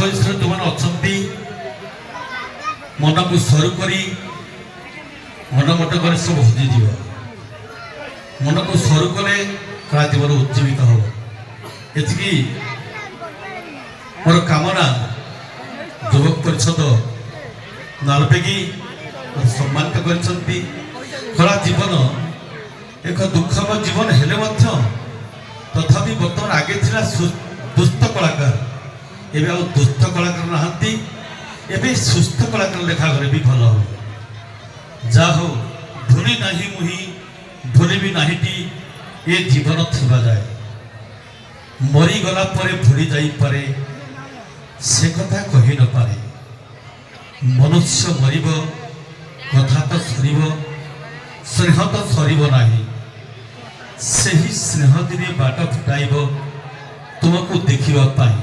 बयस जो मैंने अच्छा मन को सरू करी मन मत कर सब हजिज मन को सरू कले कला जीवन उज्जीवित हो ये मोर कामना युवक परिषद नालबेगी सम्मानित कर कला जीवन एक दुखमय जीवन हेले तथापि बर्तमान आगे थिला दुष्ट कलाकार एबे आ दुष्ट कलाकार नहांती एबे सुस्थ कलाकार लेखा घरे भी भल हो जा हो भूली नहीं मुही भूली भी नाहीटी ये जीवन थिबा जाए मरी गला परे भूली जाई पारे से कथा कहि न पारे मनुष्य मरिब कथा तो सरिब स्नेह तो सरिब नाही से ही स्नेह दिने बाट फुटाइब तुमको देखा